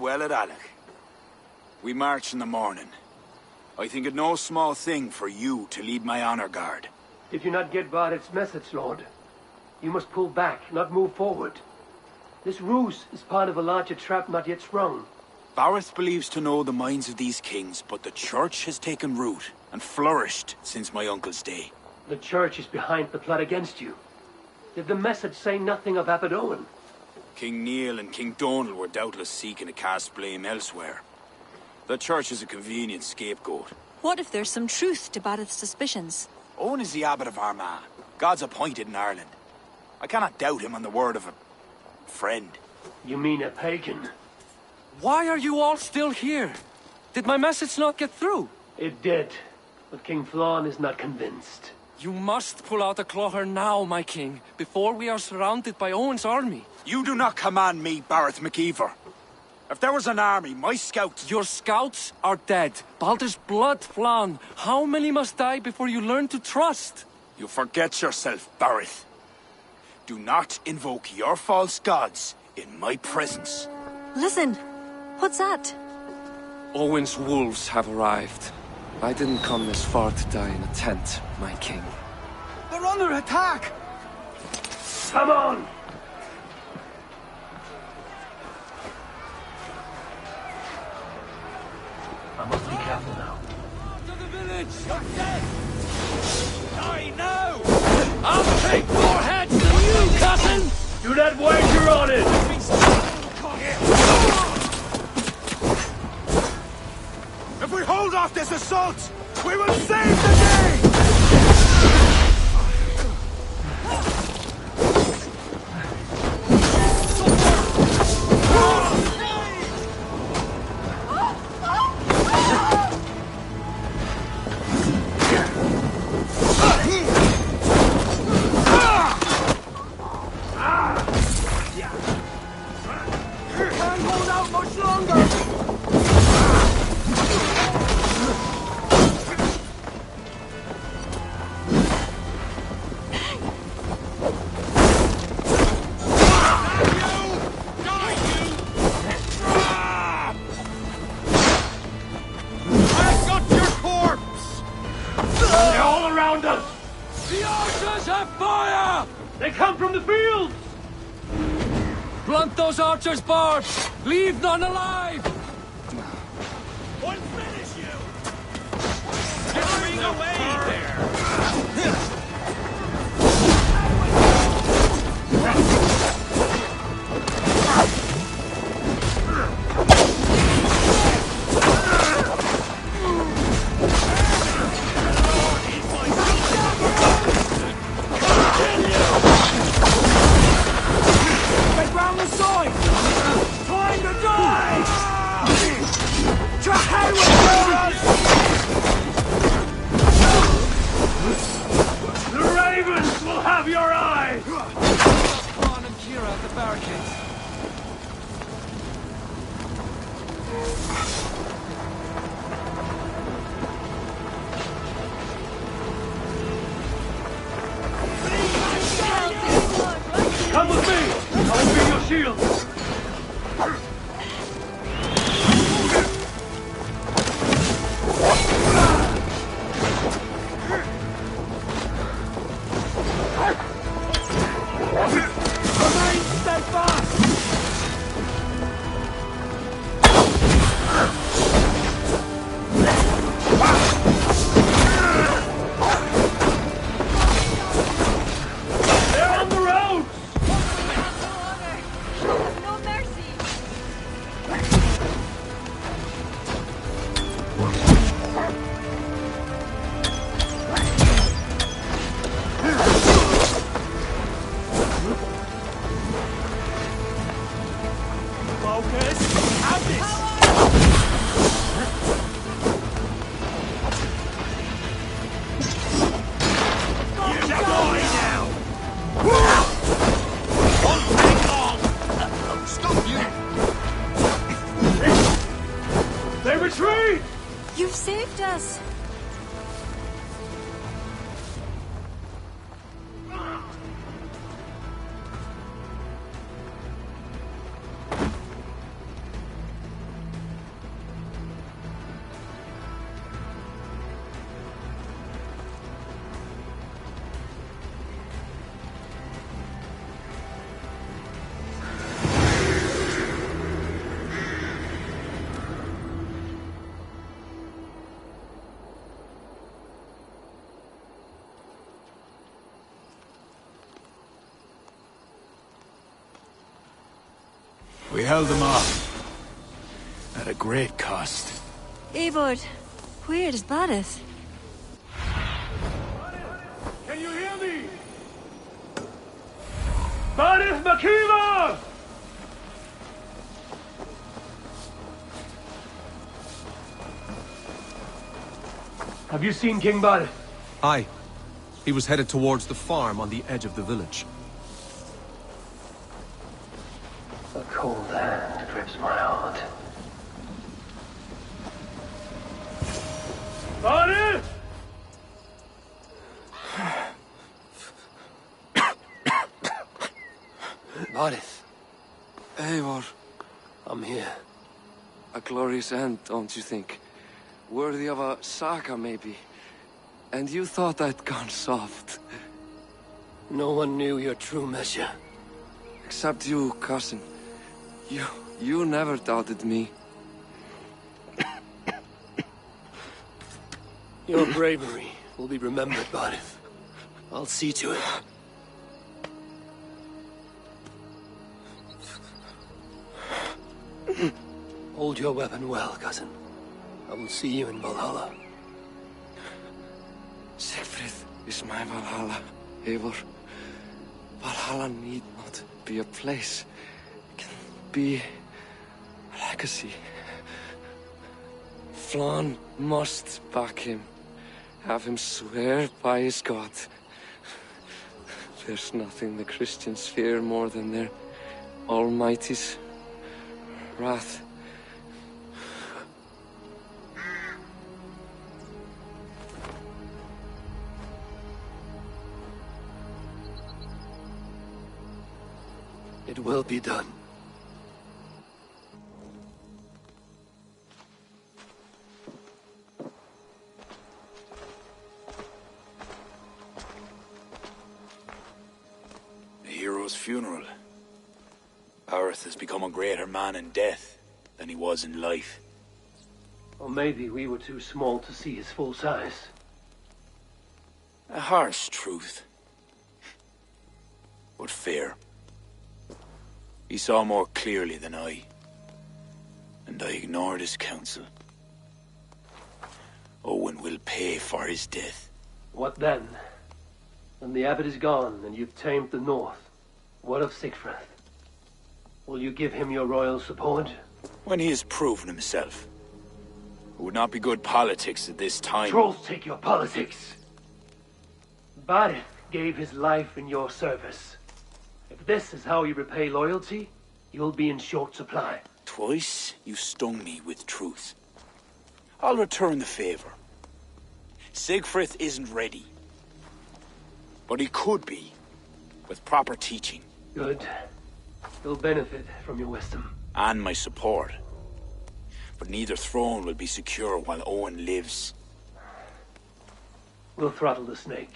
well at Alec. We march in the morning. I think it no small thing for you to lead my honor guard. Did you not get Barrett's message, Lord? You must pull back, not move forward. This ruse is part of a larger trap not yet sprung. Barrett believes to know the minds of these kings, but the church has taken root and flourished since my uncle's day. The church is behind the plot against you. Did the message say nothing of Abaddon? King Neil and King Donald were doubtless seeking to cast blame elsewhere. The church is a convenient scapegoat. What if there's some truth to Barrett's suspicions? Owen is the abbot of Armagh, God's appointed in Ireland. I cannot doubt him on the word of a friend. You mean a pagan? Why are you all still here? Did my message not get through? It did, but King Flann is not convinced. You must pull out the clawher now, my king, before we are surrounded by Owen's army. You do not command me, Barrett McKeever. If there was an army, my scouts... Your scouts are dead. Baldur's blood, Flann. How many must die before you learn to trust? You forget yourself, Barrett. Do not invoke your false gods in my presence. Listen, what's that? Owen's wolves have arrived. I didn't come this far to die in a tent, my king. They're under attack! Come on! I must be careful now. To the village! You're dead! Die now! I'll take more heads than you, cousin! Do not wager on it! If we hold off this assault, we will save the day! Can't hold out much longer! The archers have fire! They come from the fields! Blunt those archers' barbs! Leave none alive! I'll finish you! Tearing away there! Come with me! I will be your shield! Remain steadfast! They're on the road! No mercy! Focus! Have this! You die now! Won't take long! Stop you! They retreat! You've saved us! We held them off. At a great cost. Eivor, where is Barith? Can you hear me? Barith Makiva! Have you seen King Barith? Aye. He was headed towards the farm on the edge of the village. A cold hand grips my heart. Barith! Barith, Eivor, I'm here. a glorious end, don't you think? Worthy of a saga, maybe. And you thought I'd gone soft. No one knew your true measure. Except you, cousin. You never doubted me. Your bravery will be remembered, Barith. I'll see to it. Hold your weapon well, cousin. I will see you in Valhalla. Siegfried is my Valhalla, Eivor. Valhalla need not be a place. It can be a legacy. Flann must back him. Have him swear by his God. There's nothing the Christians fear more than their Almighty's wrath. It will be done. A hero's funeral. Barith has become a greater man in death than he was in life. Or maybe we were too small to see his full size. A harsh truth. But fair. He saw more clearly than I. And I ignored his counsel. Owen will pay for his death. What then? When the abbot is gone and you've tamed the north, what of Siegfried? Will you give him your royal support? When he has proven himself. It would not be good politics at this time. Trolls take your politics. Barith gave his life in your service. If this is how you repay loyalty, you'll be in short supply. Twice you stung me with truth. I'll return the favor. Siegfried isn't ready. But he could be, with proper teaching. Good. He'll benefit from your wisdom. And my support. But neither throne will be secure while Owen lives. We'll throttle the snake.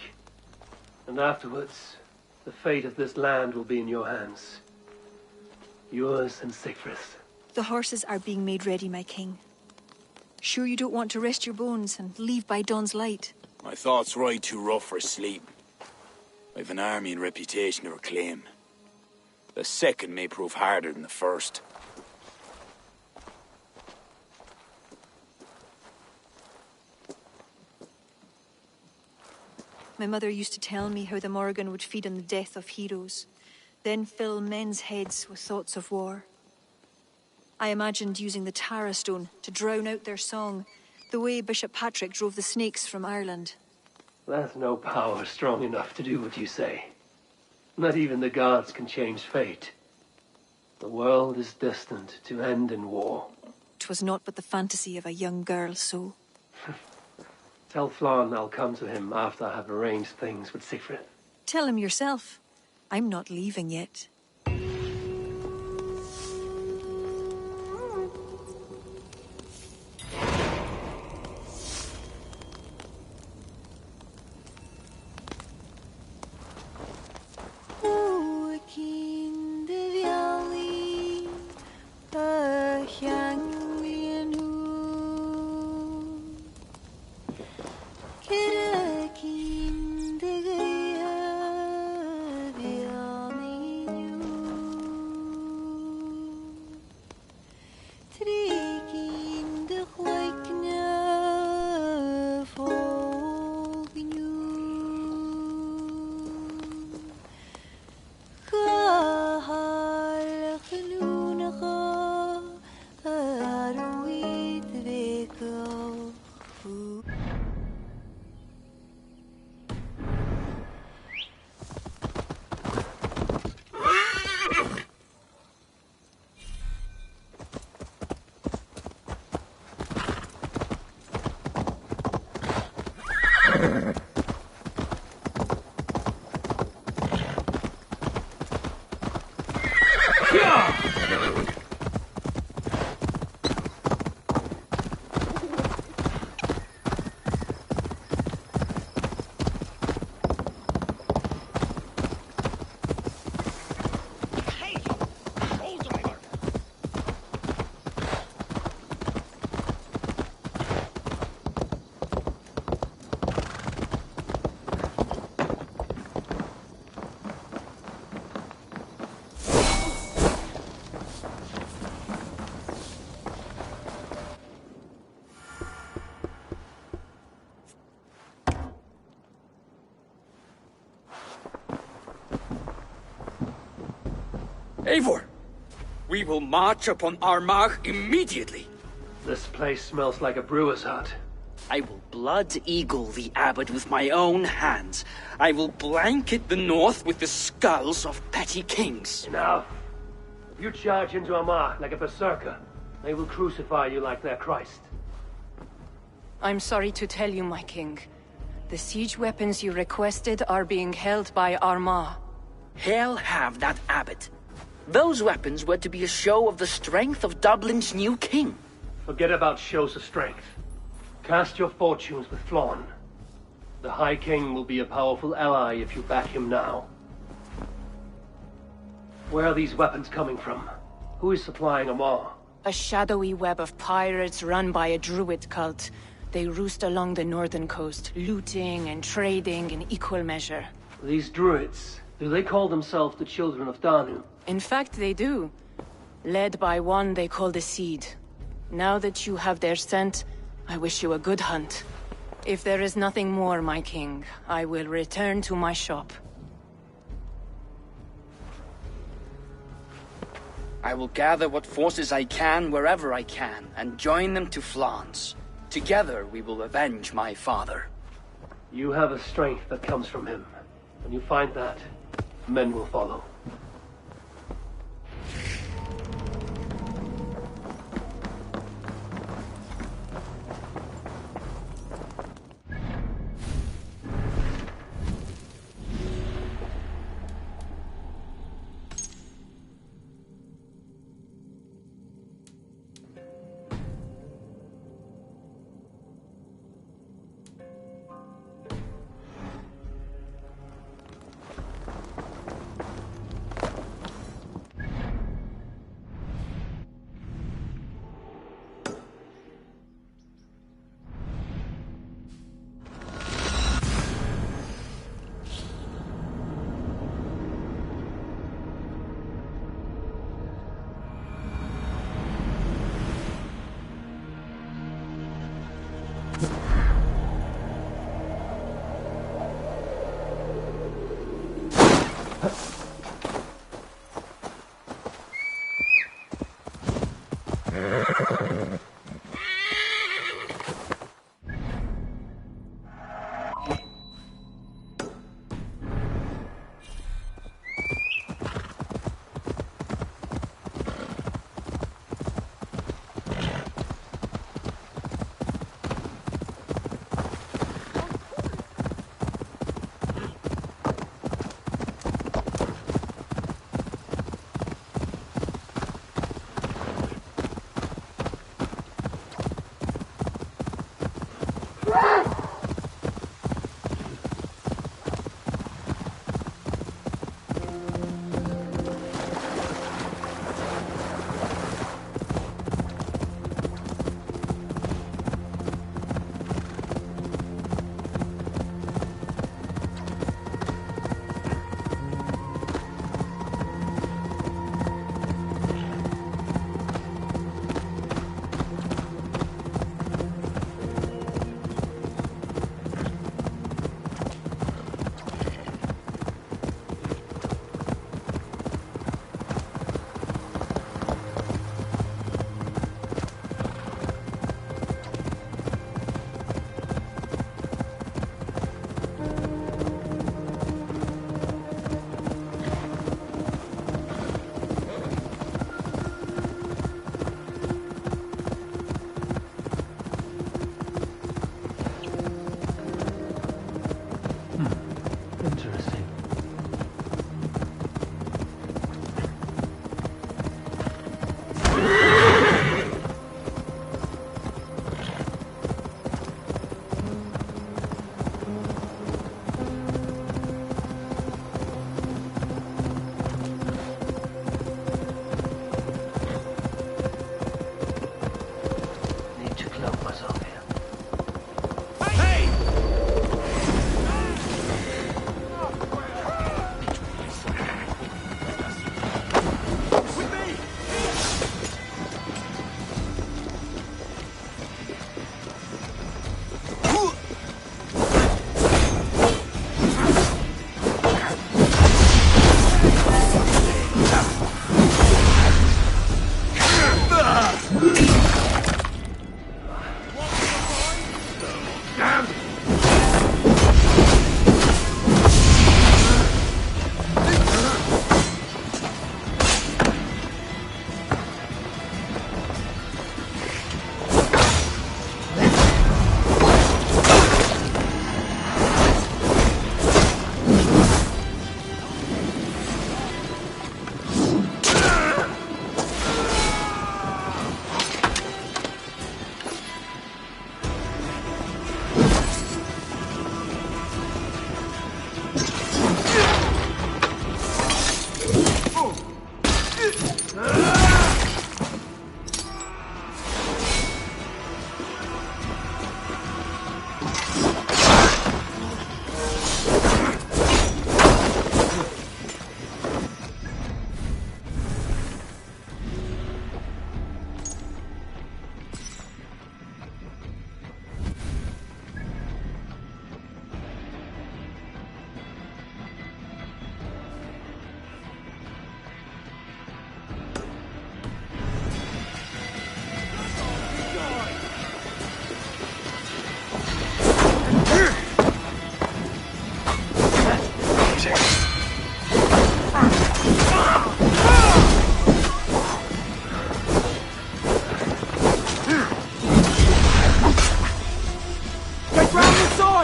And afterwards, the fate of this land will be in your hands. Yours and Siegfried's. The horses are being made ready, my king. Sure you don't want to rest your bones and leave by dawn's light? My thoughts ride too rough for sleep. I've an army and reputation to reclaim. The second may prove harder than the first. My mother used to tell me how the Morrigan would feed on the death of heroes, then fill men's heads with thoughts of war. I imagined using the Tara Stone to drown out their song, the way Bishop Patrick drove the snakes from Ireland. There's no power strong enough to do what you say. Not even the gods can change fate. The world is destined to end in war. 'Twas not but the fantasy of a young girl, so. Tell Flann I'll come to him after I have arranged things with Siegfried. Tell him yourself. I'm not leaving yet. Eivor! We will march upon Armagh immediately! This place smells like a brewer's hut. I will blood eagle the abbot with my own hands. I will blanket the north with the skulls of petty kings. Enough. If you charge into Armagh like a berserker, they will crucify you like their Christ. I'm sorry to tell you, my king. The siege weapons you requested are being held by Armagh. Hell have that abbot. Those weapons were to be a show of the strength of Dublin's new king. Forget about shows of strength. Cast your fortunes with Flann. The High King will be a powerful ally if you back him now. Where are these weapons coming from? Who is supplying Armagh? A shadowy web of pirates run by a druid cult. They roost along the northern coast, looting and trading in equal measure. These druids, do they call themselves the Children of Danu? In fact, they do. Led by one they call the Seed. Now that you have their scent, I wish you a good hunt. If there is nothing more, my king, I will return to my shop. I will gather what forces I can wherever I can, and join them to Flann's. Together we will avenge my father. You have a strength that comes from him. When you find that, men will follow.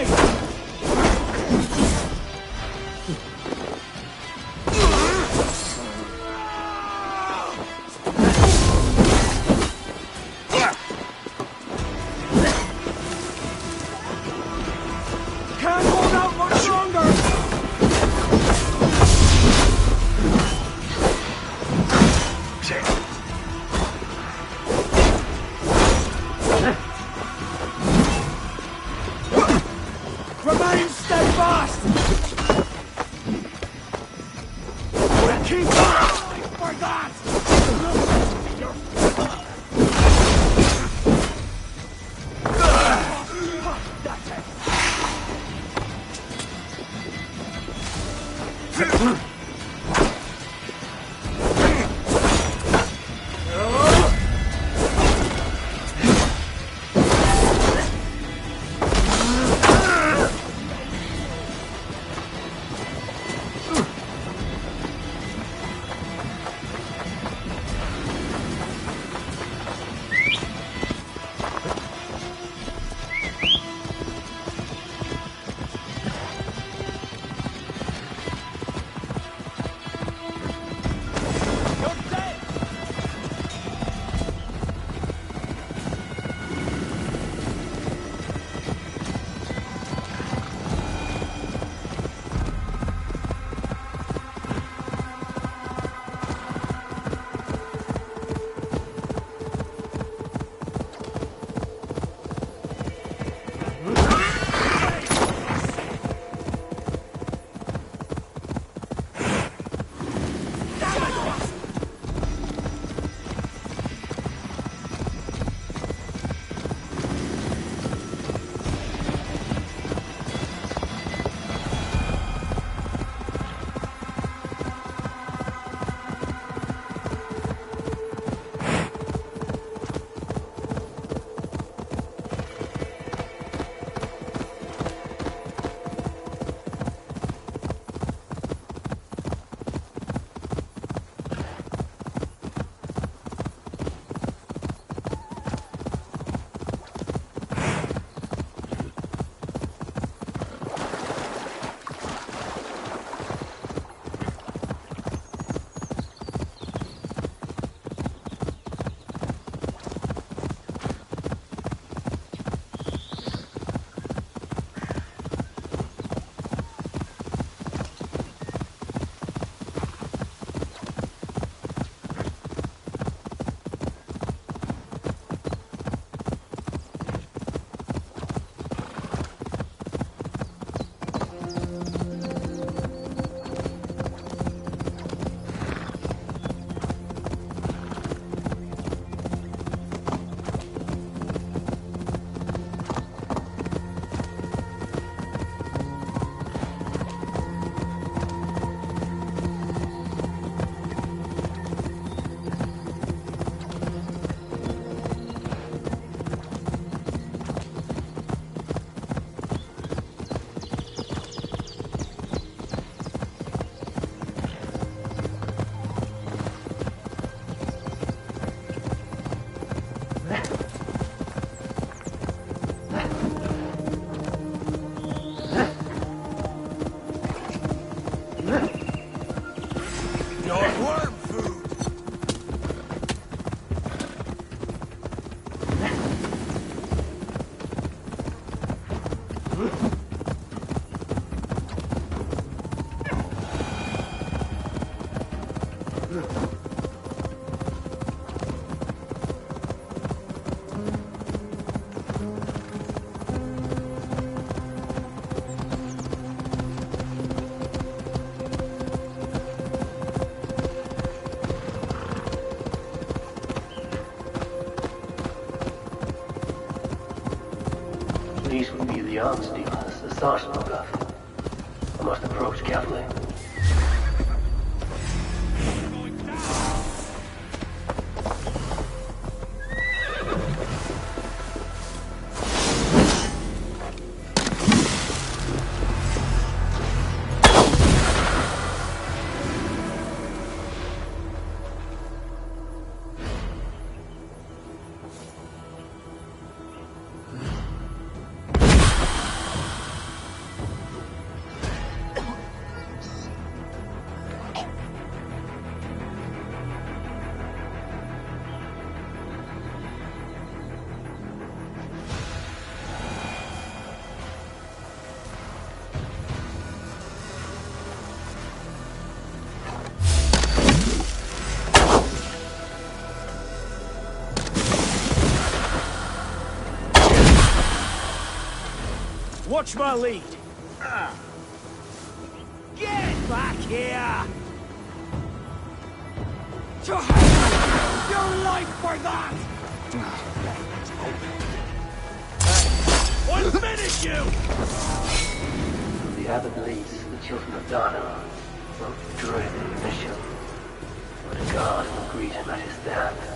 side! Can't hold out much longer! Remain steadfast! Keep going for that! That's it! These would be the arms dealers the Tsar spoke of. I must approach carefully. Watch my lead. Get back here! To hell! Your life for that! I'll finish you! The abbot leads the children of Dana on a dreaded mission. But a god will greet him at his death.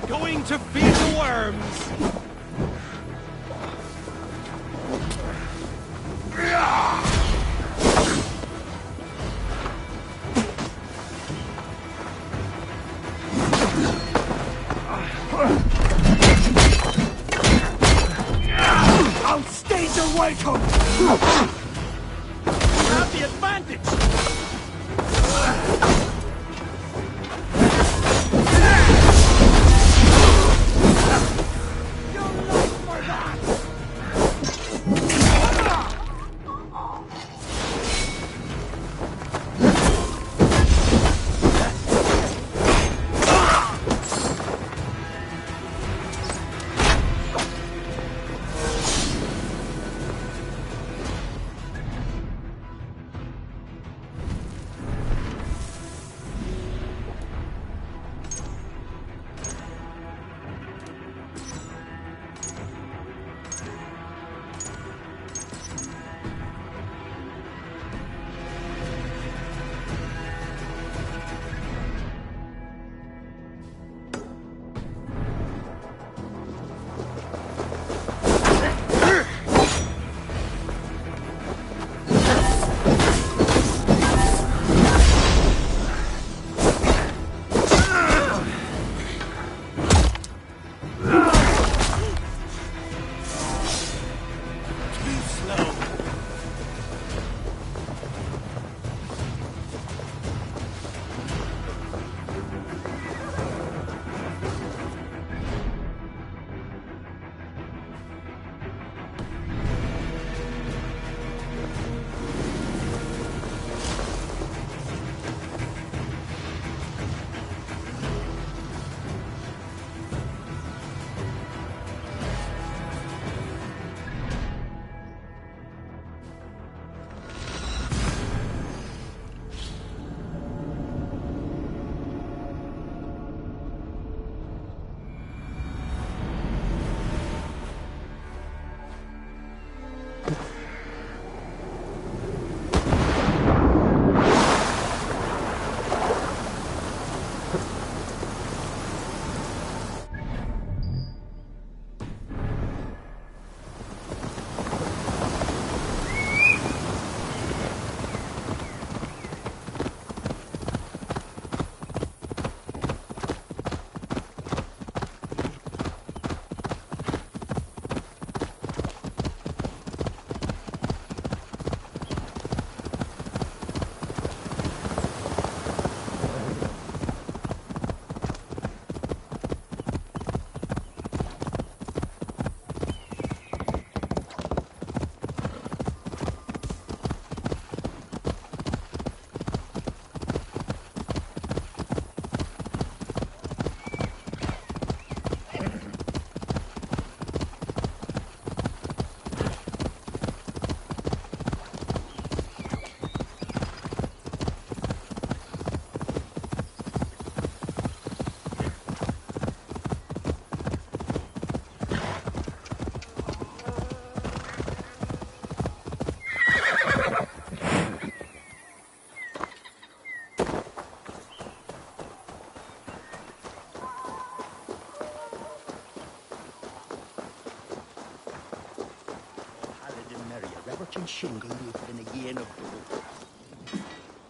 Going to feed the worms! I'll stage a welcome! Have the advantage!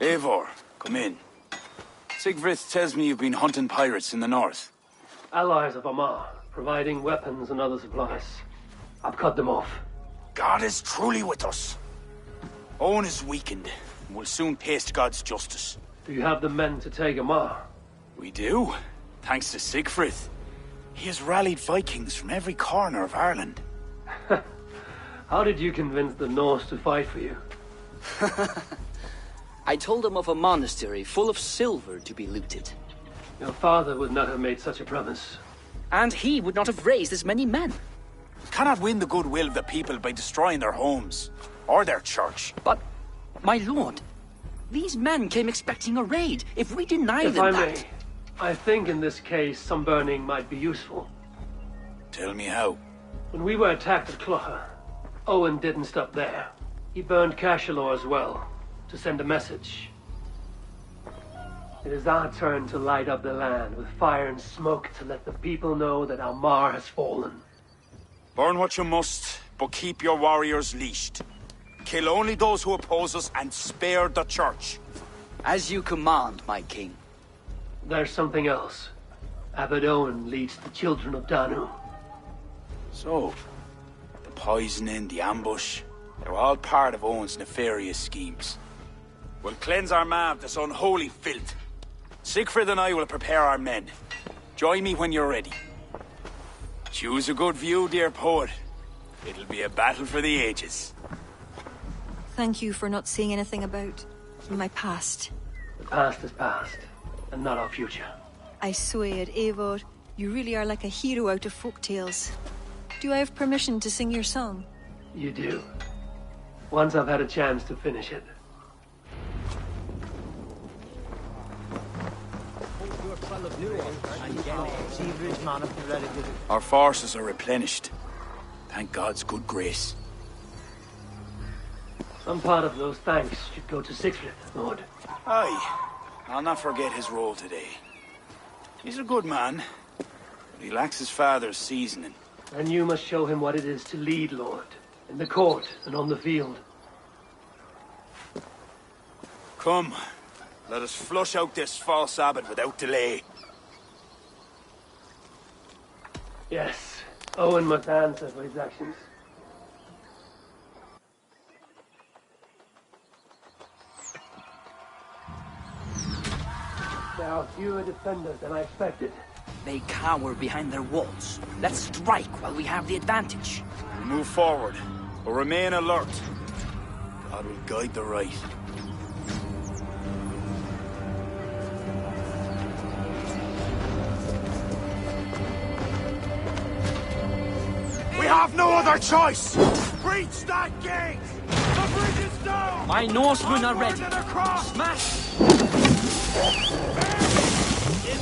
Eivor, come in. Sigfrid tells me you've been hunting pirates in the north. Allies of Amar, providing weapons and other supplies. I've cut them off. God is truly with us. Owen is weakened. and we'll soon taste God's justice. Do you have the men to take him on? We do, thanks to Siegfried. He has rallied Vikings from every corner of Ireland. How did you convince the Norse to fight for you? I told them of a monastery full of silver to be looted. Your father would not have made such a promise. And he would not have raised as many men. We cannot win the goodwill of the people by destroying their homes, or their church. But, my lord, these men came expecting a raid. If we deny If them I that... may, I think in this case some burning might be useful. Tell me how. When we were attacked at Clough, Owen didn't stop there. He burned Cashelaw as well, to send a message. It is our turn to light up the land with fire and smoke to let the people know that Almar has fallen. Burn what you must, but keep your warriors leashed. Kill only those who oppose us and spare the church. As you command, my king. There's something else. Abbot Owen leads the children of Danu. So, the poisoning, the ambush, they were all part of Owen's nefarious schemes. We'll cleanse our ma of this unholy filth. Siegfried and I will prepare our men. Join me when you're ready. Choose a good view, dear poet. It'll be a battle for the ages. Thank you for not saying anything about my past. The past is past, and not our future. I swear, Eivor, you really are like a hero out of folk tales. Do I have permission to sing your song? You do. Once I've had a chance to finish it. Our forces are replenished. Thank God's good grace. Some part of those thanks should go to Siegfried, Lord. Aye, I'll not forget his role today. He's a good man, but he lacks his father's seasoning. And you must show him what it is to lead, Lord. In the court and on the field. Come, let us flush out this false abbot without delay. Yes, Owen must answer for his actions. There are fewer defenders than I expected. They cower behind their walls. Let's strike while we have the advantage. We'll move forward, but remain alert. God will guide the right. We have no other choice! Breach that gate! The bridge is down! My Norsemen are ready. Smash!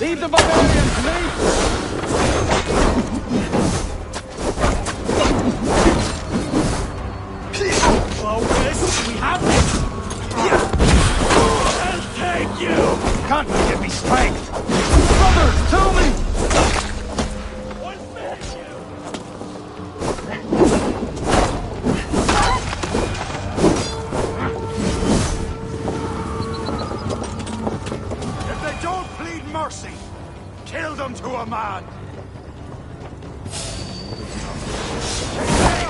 Leave the barbarians, leave! Clovis, we have this! I'll take you! Can't give me strength! Brothers, tell me! Kill them to a man!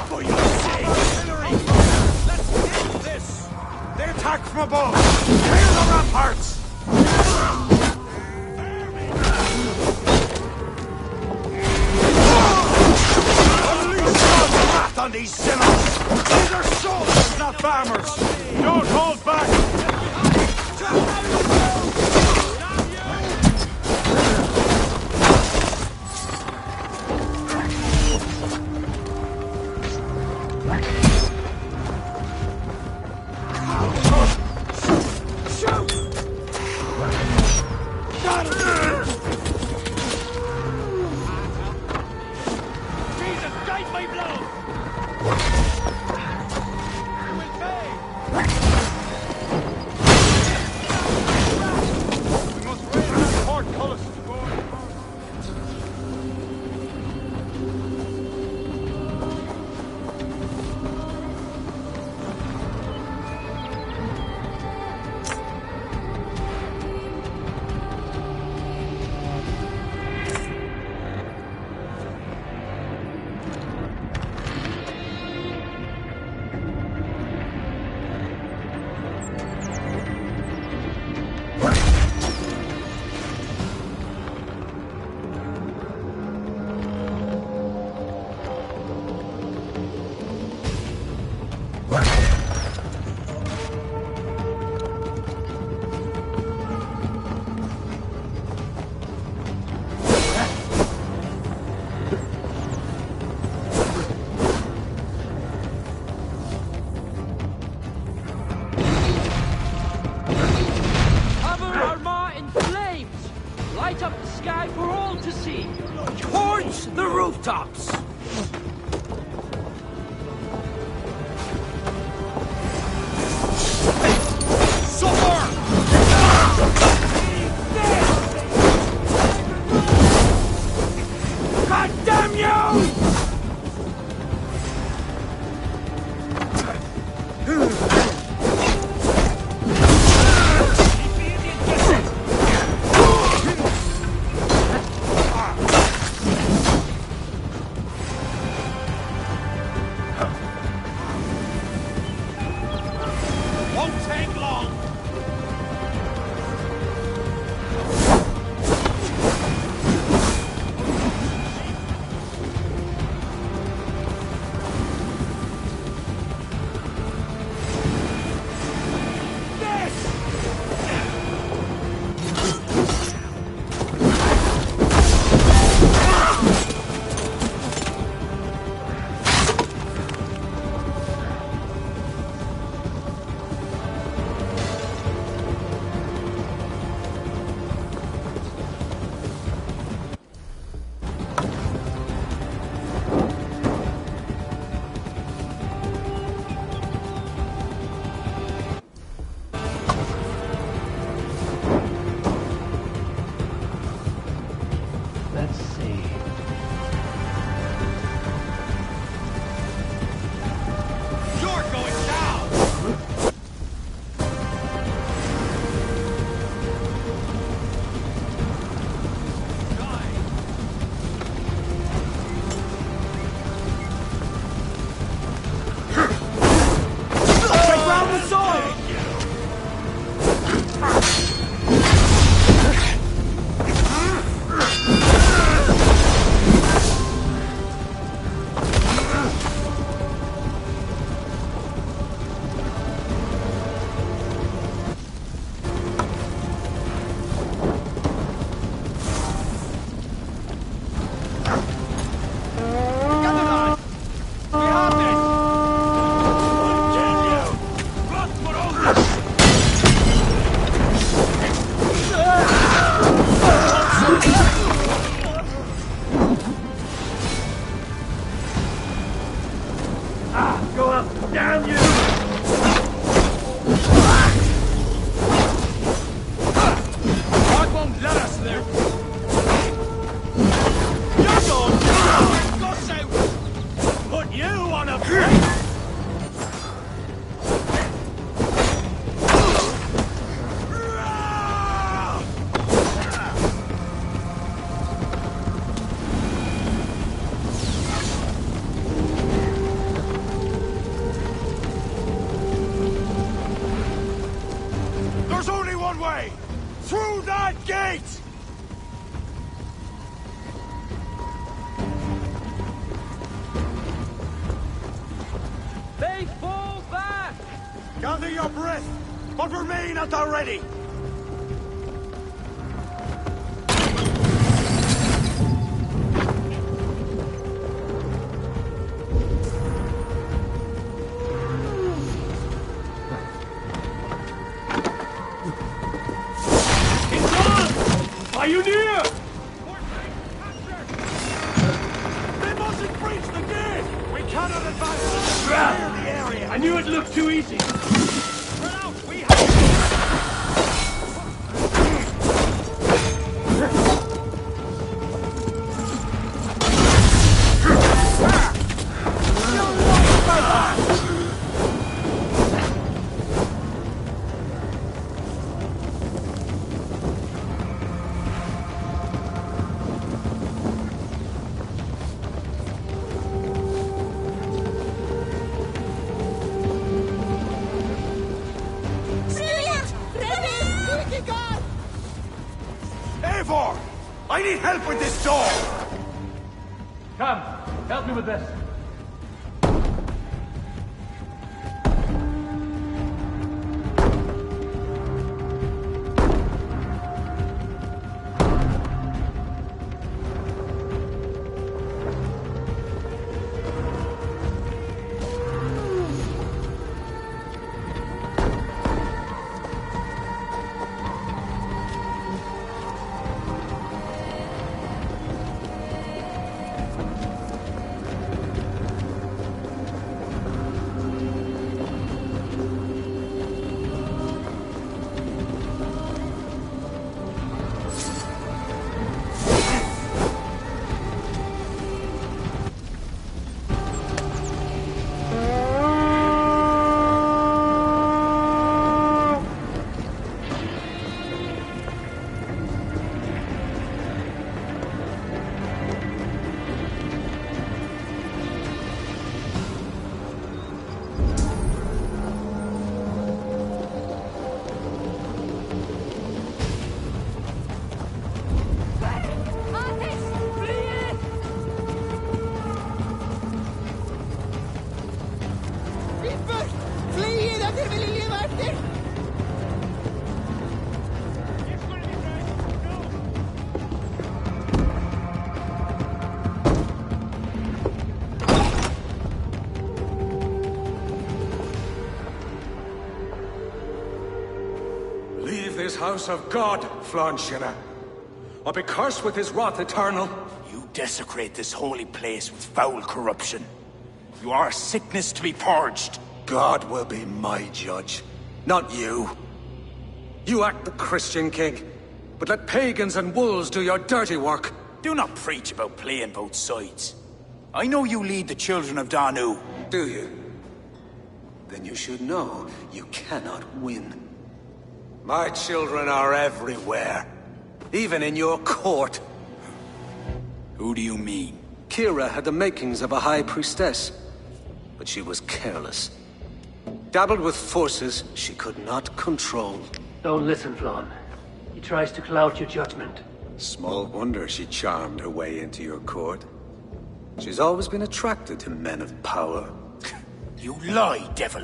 For your sake! Let's end this! They attack from above! Clear the ramparts! Unleash God's wrath on these sinners! These are soldiers, not farmers! Don't hold back! Light up the sky for all to see! Towards the rooftops! God damn you! Let's see. You're going down! Go up! Damn you! God won't let us there! You're going down! Go south! Put you on a plate! There's only one way! Through that gate! They fall back! Gather your breath, but remain at the ready! Are you near? They mustn't breach the gate! We cannot advance! Crap! Clear the area! I knew it looked too easy. Spread out! We have... Eivor! I need help with this door! Come, help me with this. leave this house of God, Flanchina, or be cursed with his wrath eternal. You desecrate this holy place with foul corruption. You are a sickness to be purged. God will be my judge, not you. You act the Christian king, but let pagans and wolves do your dirty work. Do not preach about playing both sides. I know you lead the children of Danu. Do you? Then you should know you cannot win. My children are everywhere, even in your court. Who do you mean? Kira had the makings of a high priestess, but she was careless. Dabbled with forces she could not control. Don't listen, Flan. He tries to cloud your judgment. Small wonder she charmed her way into your court. She's always been attracted to men of power. You lie, devil!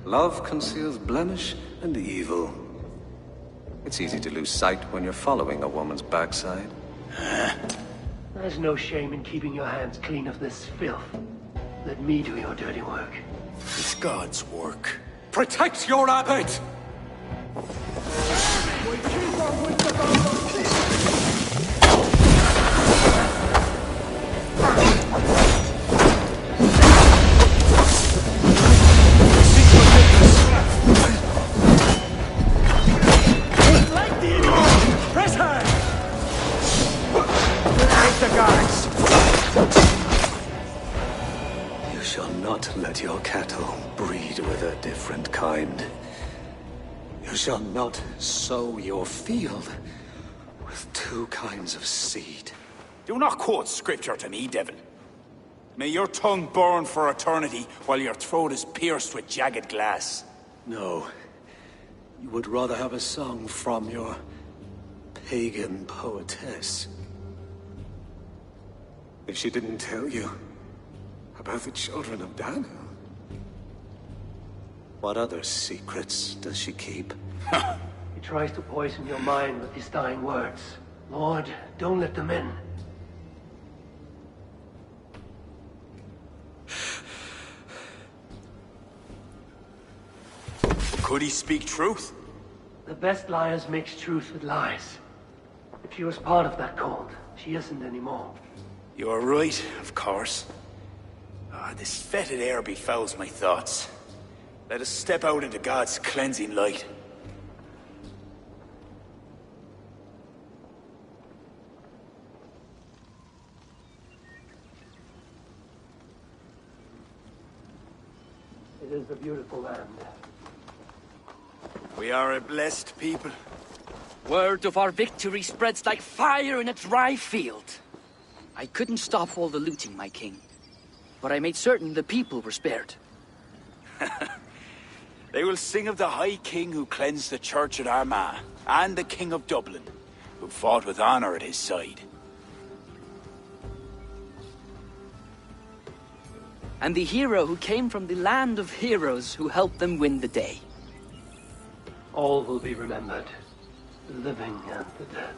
Love conceals blemish and evil. It's easy to lose sight when you're following a woman's backside. There's no shame in keeping your hands clean of this filth. Let me do your dirty work. It's God's work. Protect your abbot! You shall not let your cattle breed with a different kind. You shall not sow your field with two kinds of seed. Do not quote scripture to me, devil. May your tongue burn for eternity while your throat is pierced with jagged glass. No. You would rather have a song from your pagan poetess. If she didn't tell you about the children of Danu, what other secrets does she keep? He tries to poison your mind with his dying words. Lord, don't let them in. Could he speak truth? The best liars mix truth with lies. If she was part of that cult, she isn't anymore. You are right, of course. This fetid air befouls my thoughts. Let us step out into God's cleansing light. It is a beautiful land. We are a blessed people. Word of our victory spreads like fire in a dry field. I couldn't stop all the looting, my king. But I made certain the people were spared. They will sing of the High King who cleansed the church at Armagh, and the King of Dublin, who fought with honor at his side. And the hero who came from the land of heroes who helped them win the day. All will be remembered. The living and the dead.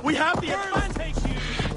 We have the advantage here!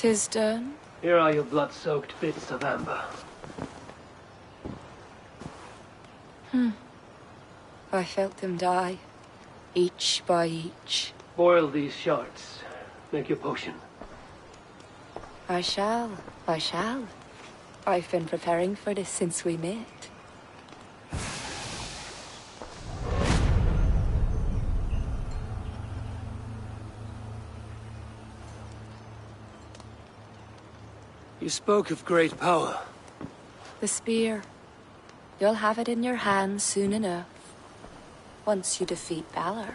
'Tis done. Here are your blood-soaked bits of amber. I felt them die, each by each. Boil these shards. Make your potion. I shall. I've been preparing for this since we met. You spoke of great power. The spear. You'll have it in your hands soon enough. Once you defeat Balor.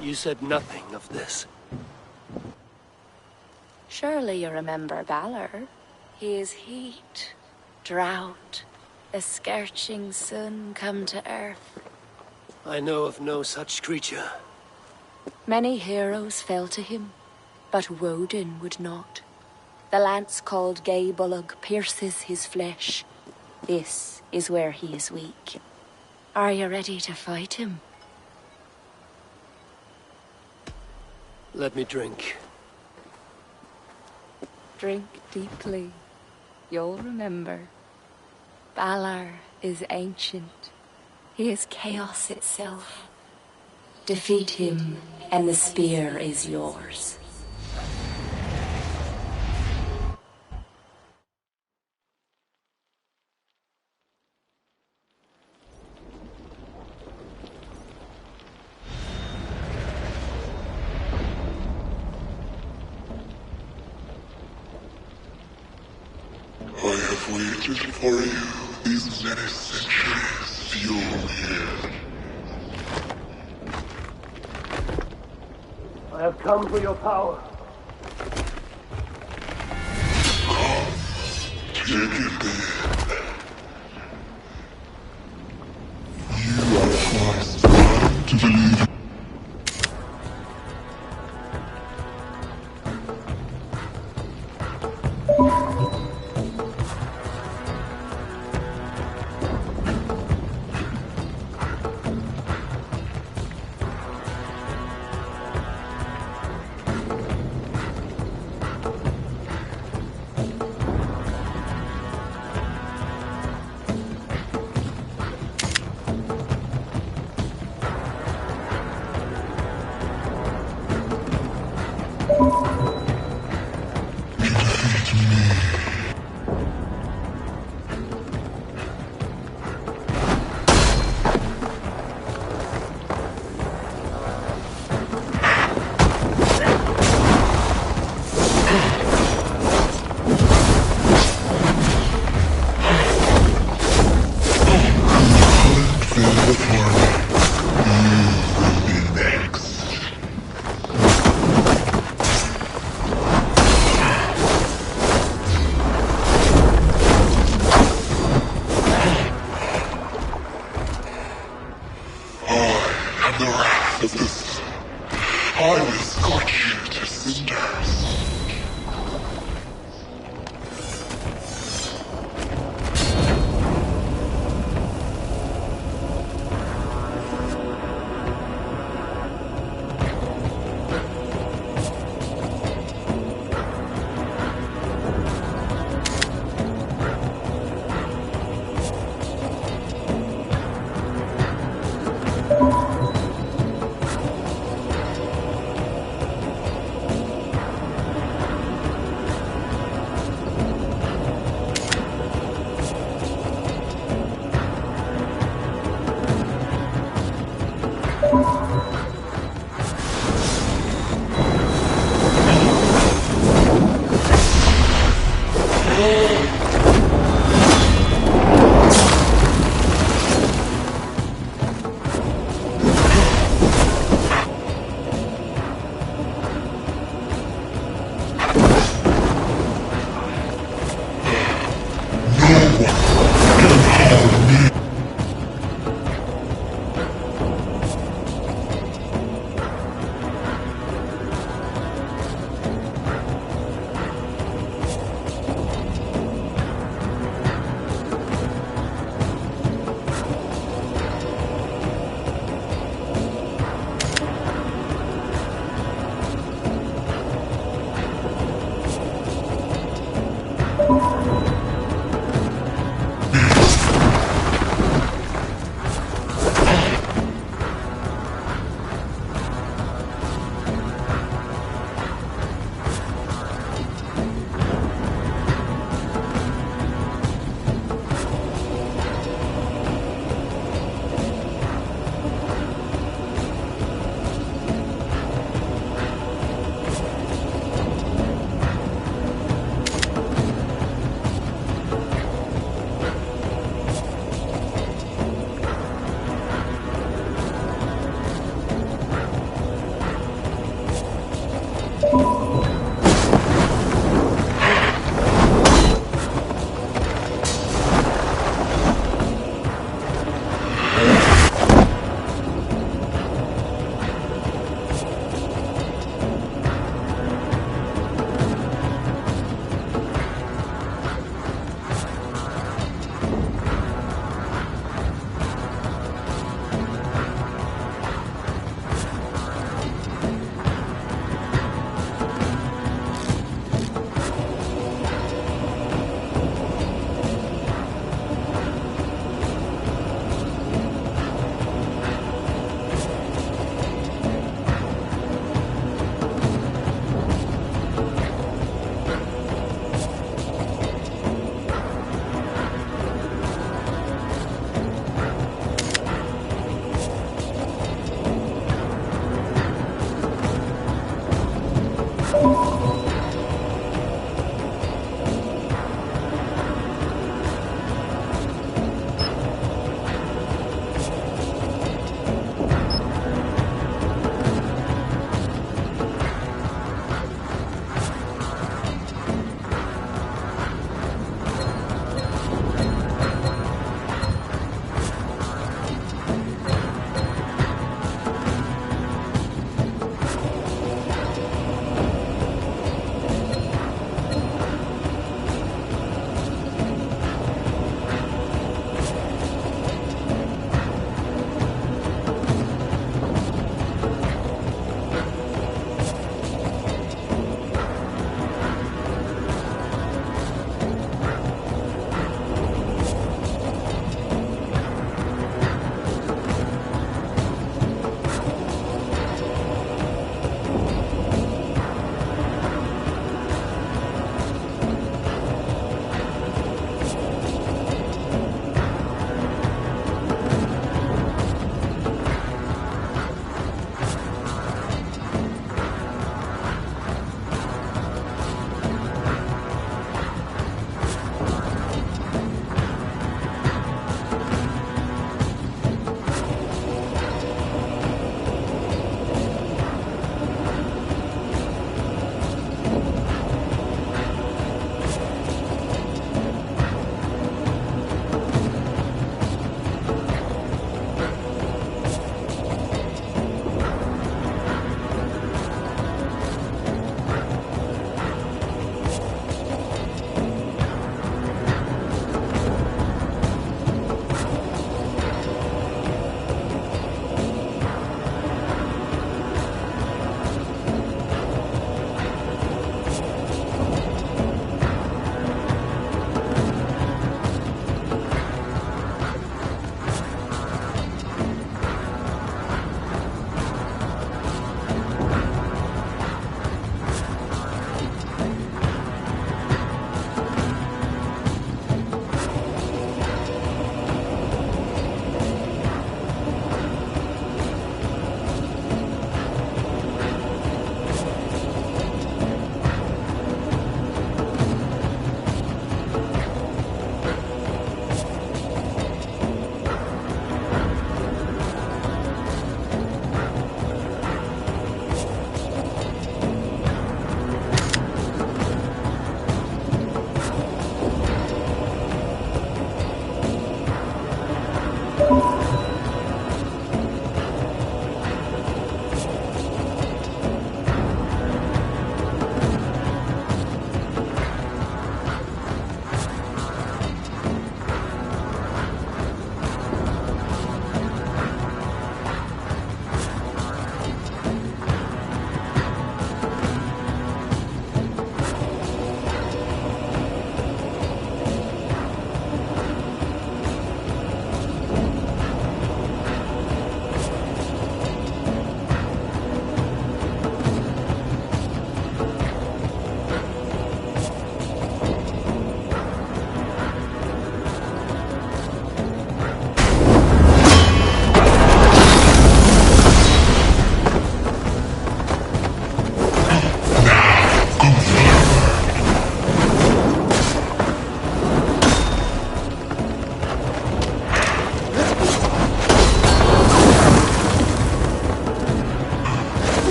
You said nothing of this. Surely you remember Balor. He is heat, drought, a scorching sun come to earth. I know of no such creature. Many heroes fell to him, but Woden would not. The lance called Gaebulug pierces his flesh. This is where he is weak. Are you ready to fight him? Let me drink. Drink deeply. You'll remember. Balor is ancient. He is chaos itself. Defeat him, and the spear is yours. I have waited for you these many centuries, Fjolnir. I have come for your power. Come, take it then. You are twice blind to believe. I will scorch you to cinders.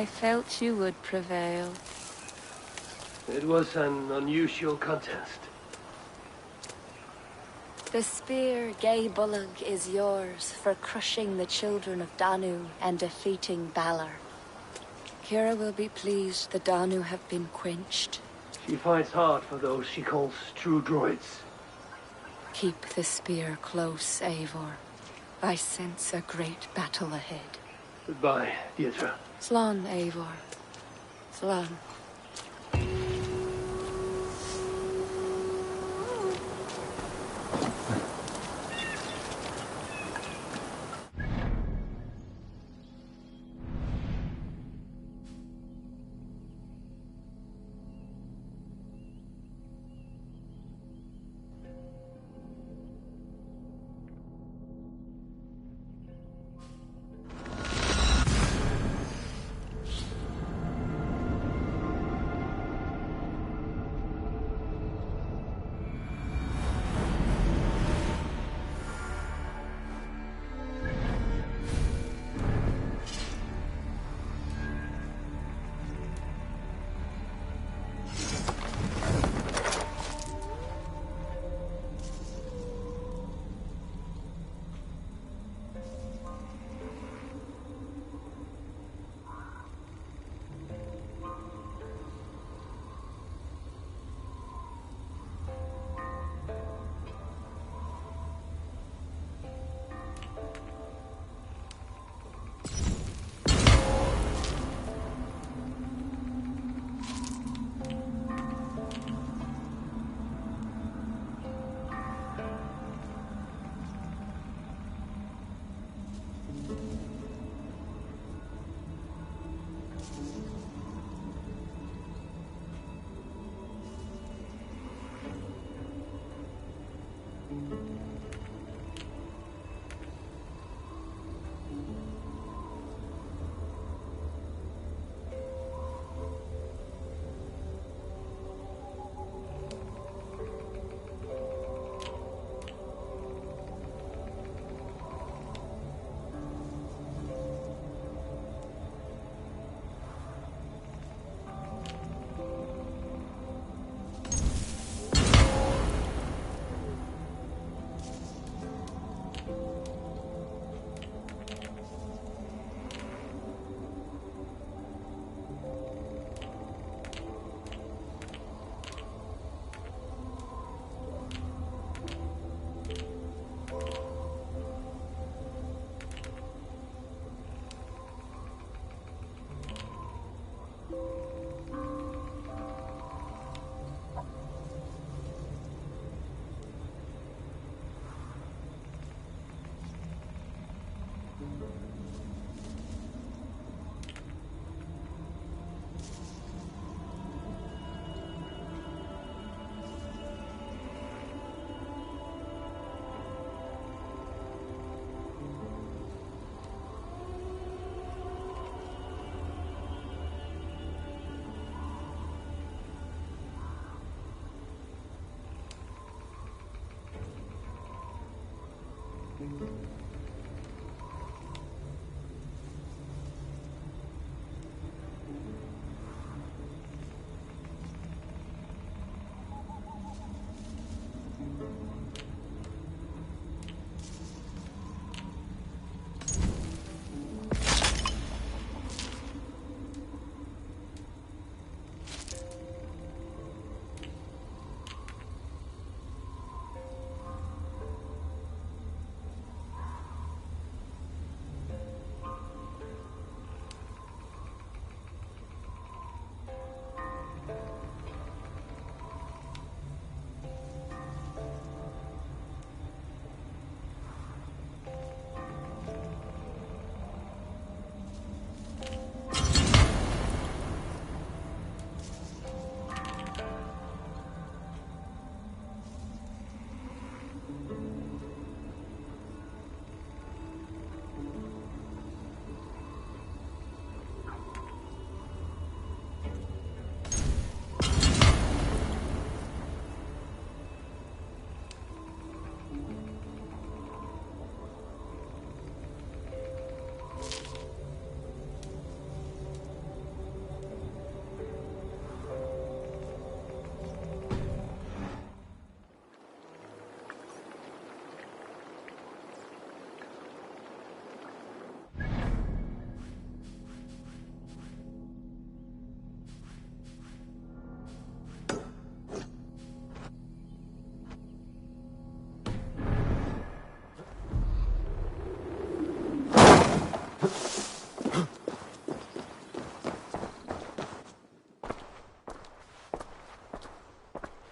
I felt you would prevail. It was an unusual contest. The spear, Gay Bullock, is yours for crushing the children of Danu and defeating Balor. Kira will be pleased the Danu have been quenched. She fights hard for those she calls true droids. Keep the spear close, Eivor. I sense a great battle ahead. Goodbye, Deirdre. Slán, Eivor. Slán.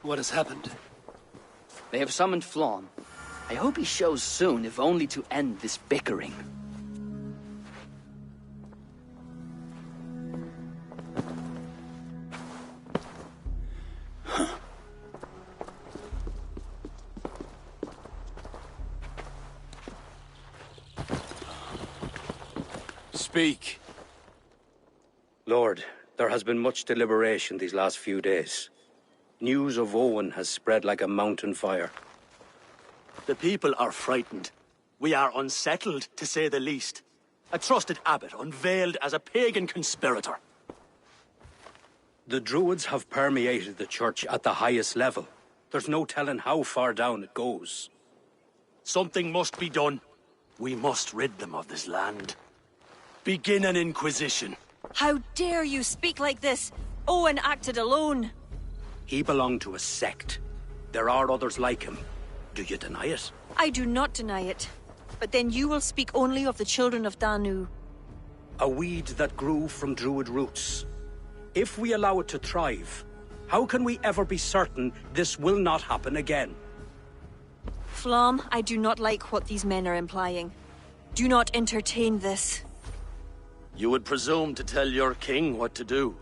What has happened? They have summoned Flawn. I hope he shows soon, if only to end this bickering. Speak. Lord, there has been much deliberation these last few days. News of Owen has spread like a mountain fire. The people are frightened. We are unsettled, to say the least. A trusted abbot unveiled as a pagan conspirator. The Druids have permeated the church at the highest level. There's no telling how far down it goes. Something must be done. We must rid them of this land. Begin an inquisition. How dare you speak like this? Owen acted alone. He belonged to a sect. There are others like him. Do you deny it? I do not deny it. But then you will speak only of the children of Danu. A weed that grew from Druid roots. If we allow it to thrive, how can we ever be certain this will not happen again? Flom, I do not like what these men are implying. Do not entertain this. You would presume to tell your king what to do.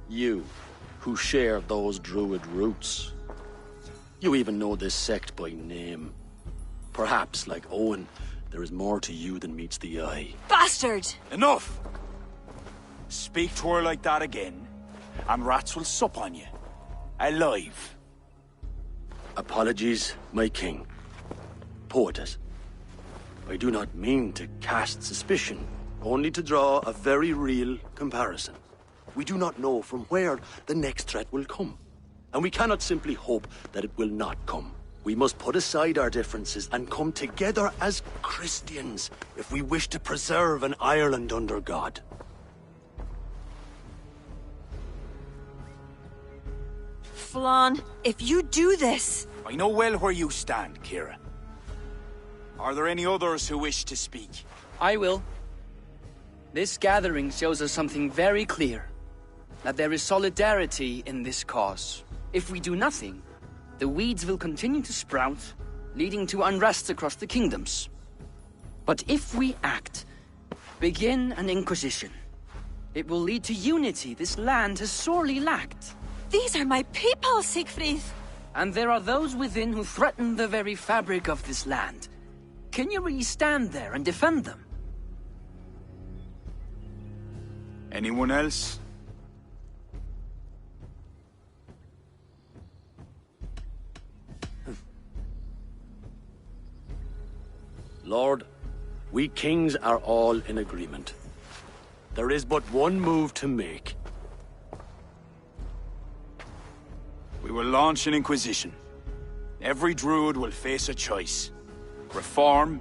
You, who share those druid roots. You even know this sect by name. Perhaps, like Owen, there is more to you than meets the eye. Bastard! Enough! Speak to her like that again, and rats will sup on you. Alive. Apologies, my king. Poetess. I do not mean to cast suspicion, only to draw a very real comparison. We do not know from where the next threat will come, and we cannot simply hope that it will not come. We must put aside our differences and come together as Christians if we wish to preserve an Ireland under God. Flan, if you do this... I know well where you stand, Kira. Are there any others who wish to speak? I will. This gathering shows us something very clear. That there is solidarity in this cause. If we do nothing, the weeds will continue to sprout, leading to unrest across the kingdoms. But if we act, begin an inquisition, it will lead to unity this land has sorely lacked. These are my people, Siegfried! And there are those within who threaten the very fabric of this land. Can you really stand there and defend them? Anyone else? Lord, we kings are all in agreement. There is but one move to make. We will launch an inquisition. Every druid will face a choice. Reform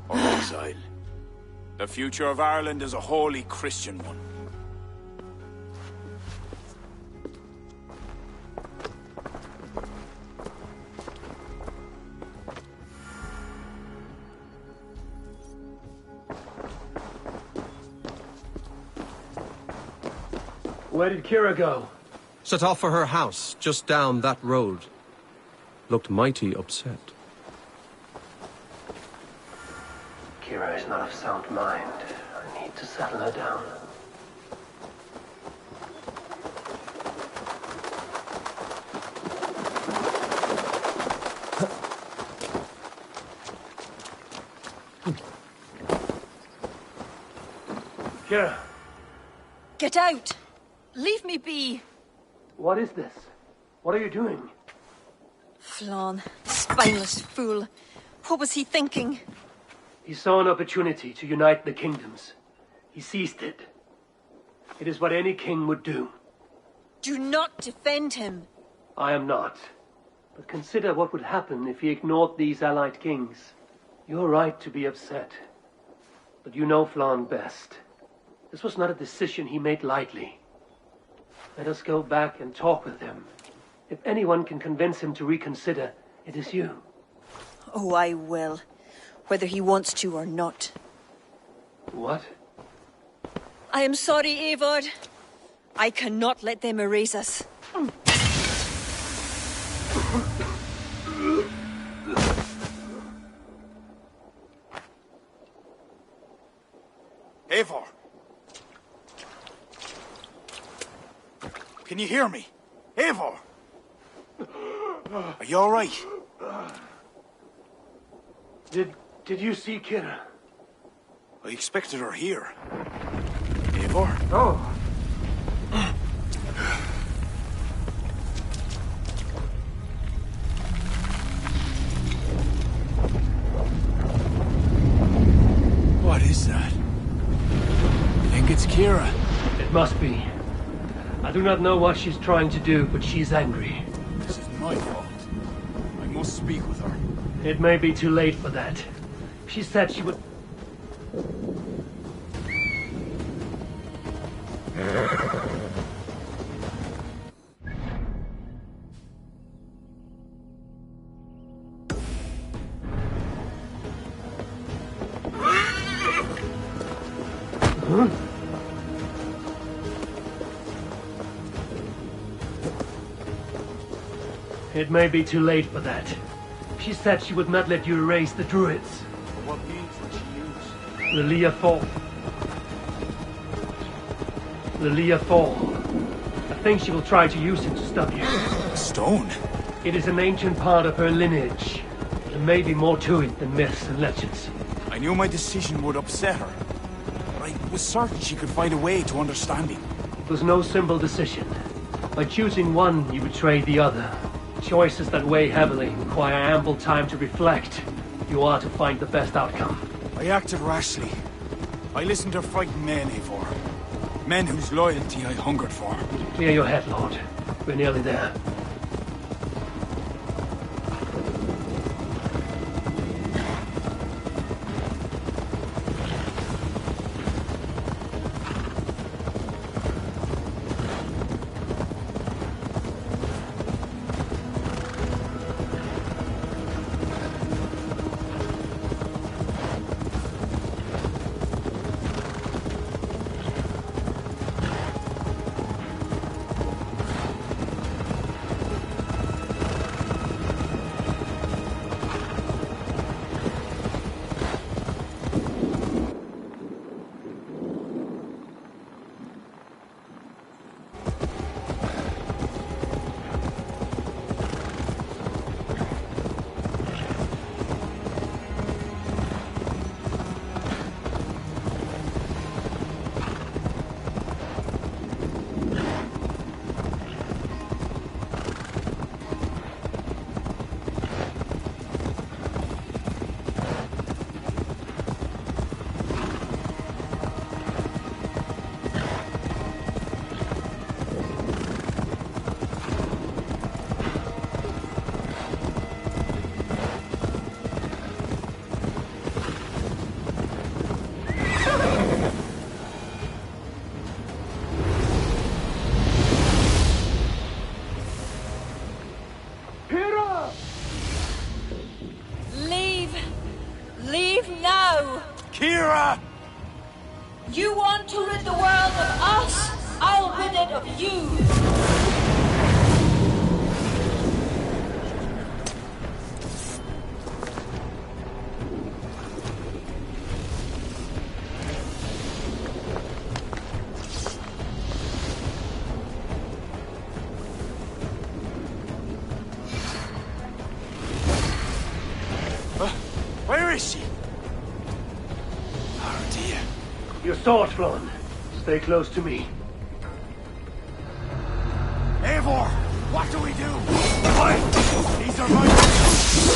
or exile. The future of Ireland is a wholly Christian one. Where did Kira go? Set off for her house, just down that road. Looked mighty upset. Kira is not of sound mind. I need to settle her down. Kira! Get out! Leave me be! What is this? What are you doing? Flan, spineless fool. What was he thinking? He saw an opportunity to unite the kingdoms. He seized it. It is what any king would do. Do not defend him. I am not. But consider what would happen if he ignored these allied kings. You're right to be upset. But you know Flan best. This was not a decision he made lightly. Let us go back and talk with him. If anyone can convince him to reconsider, it is you. Oh, I will. Whether he wants to or not. What? I am sorry, Eivor. I cannot let them erase us. Eivor! Can you hear me? Eivor! Are you alright? Did you see Kira? I expected her here. Eivor? Oh. What is that? I think it's Kira. It must be. I do not know what she's trying to do, but she's angry. This is my fault. I must speak with her. It may be too late for that. She said she would... It may be too late for that. She said she would not let you erase the druids. What means did she use? Lilia Fall. Lilia Fall. I think she will try to use it to stop you. Stone? It is an ancient part of her lineage. There may be more to it than myths and legends. I knew my decision would upset her. But I was certain she could find a way to understanding. It was no simple decision. By choosing one, you betrayed the other. Choices that weigh heavily require ample time to reflect. You are to find the best outcome. I acted rashly. I listened to frightened men, Eivor. Men whose loyalty I hungered for. Clear your head, Lord. We're nearly there. Leave now! Kira! You want to rid the world of us? I'll rid it of you! Where is she? Oh dear. Your sword, Flon. Stay close to me. Eivor! What do we do? Fight! These are my...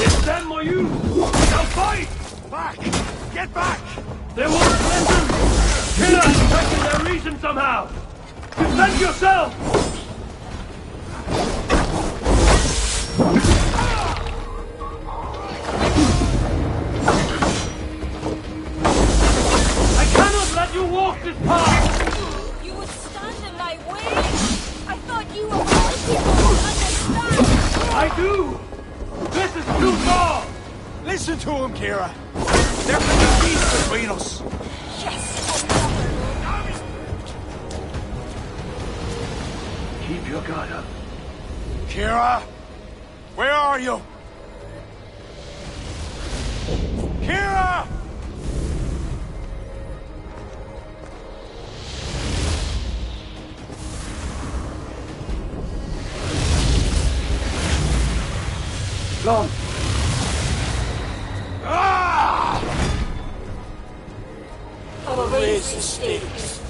It's them or you! Now fight! Back! Get back! They won't listen! Kill us, taking their reason somehow! Defend yourself! You walk this path! You would stand in my way? I thought you were all people who understand! I do! This is too far! Listen to him, Kira! There can be peace between us! Yes! Keep your guard up. Kira! Where are you? Kira! Gone. I will raise the stakes.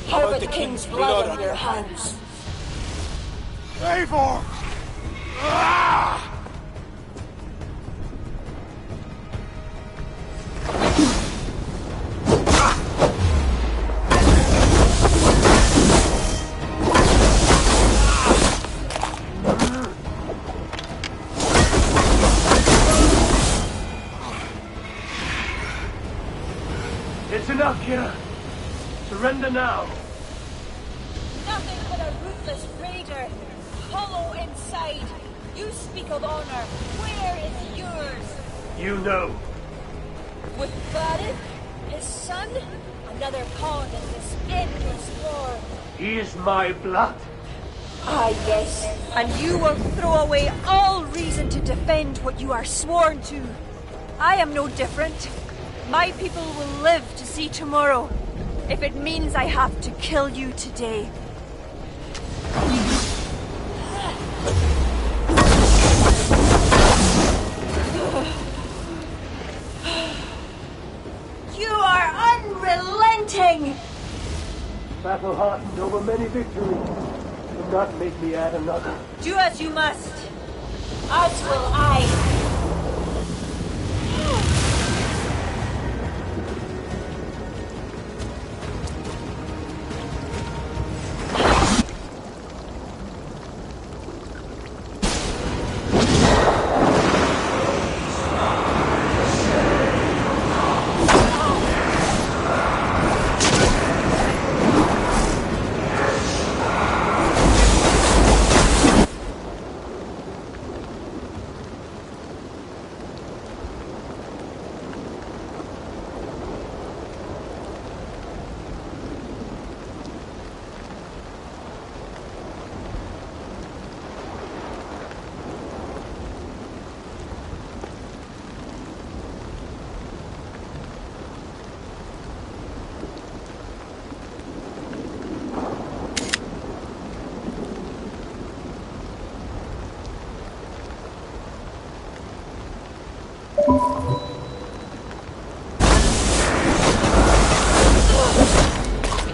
How about the king's blood on your hands? Eivor! It's enough, Kira. Surrender now. Nothing but a ruthless raider. Hollow inside. You speak of honor. Where is yours? You know. With Varith, his son? Another pawn in this endless war. He is my blood. Ah, yes. And you will throw away all reason to defend what you are sworn to. I am no different. My people will live to see tomorrow, if it means I have to kill you today. You are unrelenting! Battle hardened over many victories. Do not make me add another. Do as you must. As will I.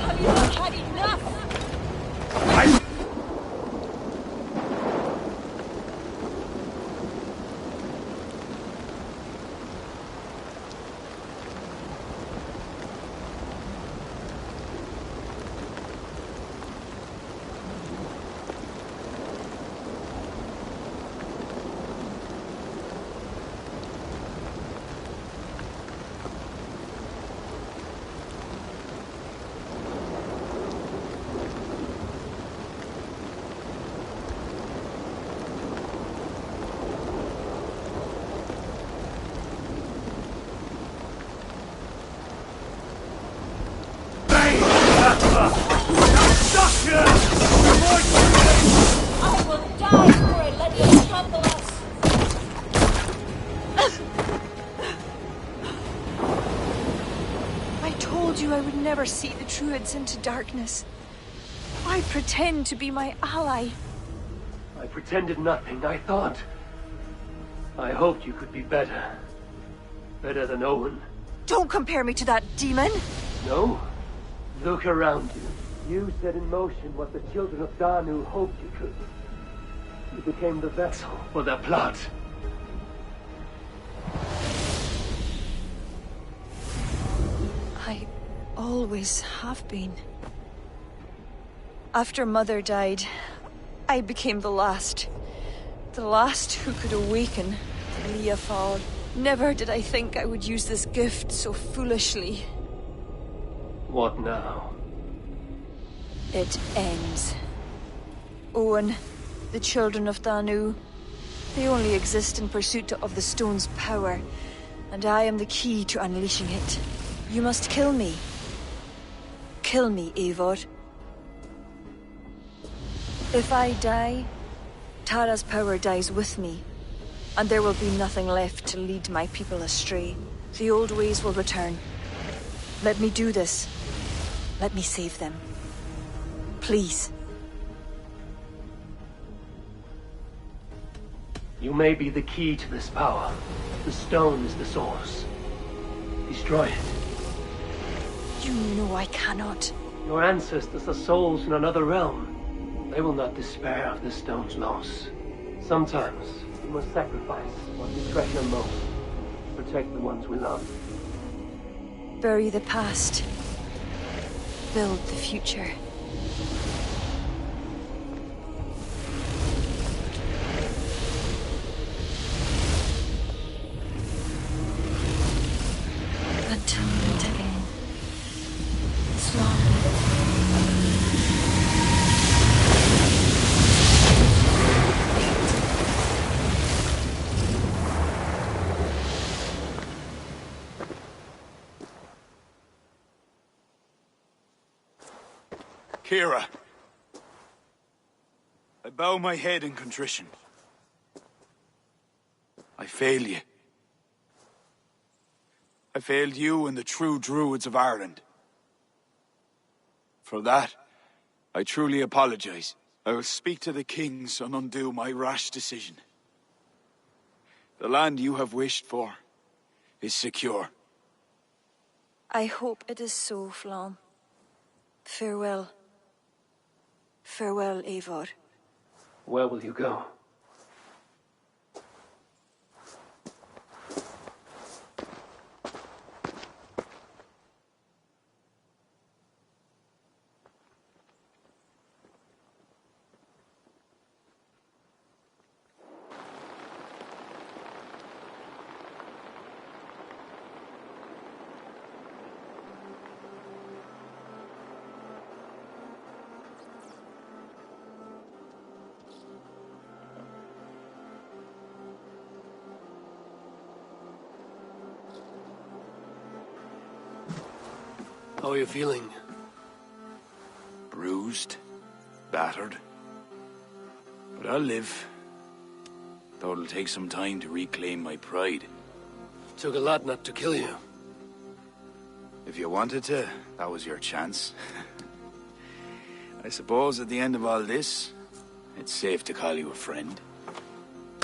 Have you not had enough? I will die before I let you trample us. I told you I would never see the Druids into darkness. Why pretend to be my ally? I pretended nothing. I thought. I hoped you could be better. Better than Owen. Don't compare me to that demon! No? Look around you. You set in motion what the children of Danu hoped you could. You became the vessel for their plot. I always have been. After Mother died, I became the last. The last who could awaken the Leafard. Never did I think I would use this gift so foolishly. What now? It ends. Owen, the children of Danu, they only exist in pursuit of the stone's power, and I am the key to unleashing it. You must kill me. Kill me, Eivor. If I die, Tara's power dies with me, and there will be nothing left to lead my people astray. The old ways will return. Let me do this. Let me save them. Please. You may be the key to this power. The stone is the source. Destroy it. You know I cannot. Your ancestors are souls in another realm. They will not despair of the stone's loss. Sometimes we must sacrifice what we treasure most. Protect the ones we love. Bury the past. Build the future. Until we meet again. Slowly. Kira, I bow my head in contrition. I fail you. I failed you and the true druids of Ireland. For that, I truly apologize. I will speak to the kings and undo my rash decision. The land you have wished for is secure. I hope it is so, Flom. Farewell. Farewell, Eivor. Where will you go? How are you feeling? Bruised, battered. But I'll live. Though it'll take some time to reclaim my pride. Took a lot not to kill you. If you wanted to, that was your chance. I suppose at the end of all this, it's safe to call you a friend.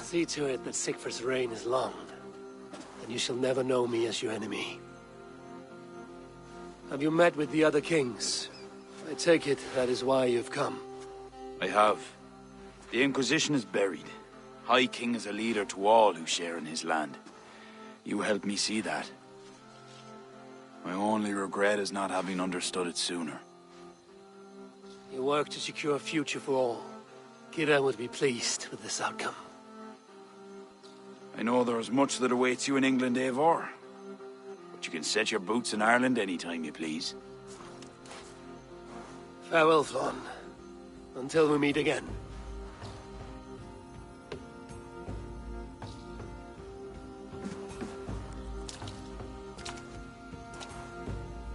See to it that Sigfrid's reign is long, and you shall never know me as your enemy. Have you met with the other kings? I take it that is why you've come. I have. The Inquisition is buried. High King is a leader to all who share in his land. You helped me see that. My only regret is not having understood it sooner. You work to secure a future for all. Kira would be pleased with this outcome. I know there is much that awaits you in England, Eivor. But you can set your boots in Ireland anytime you please. Farewell, Flann. Until we meet again.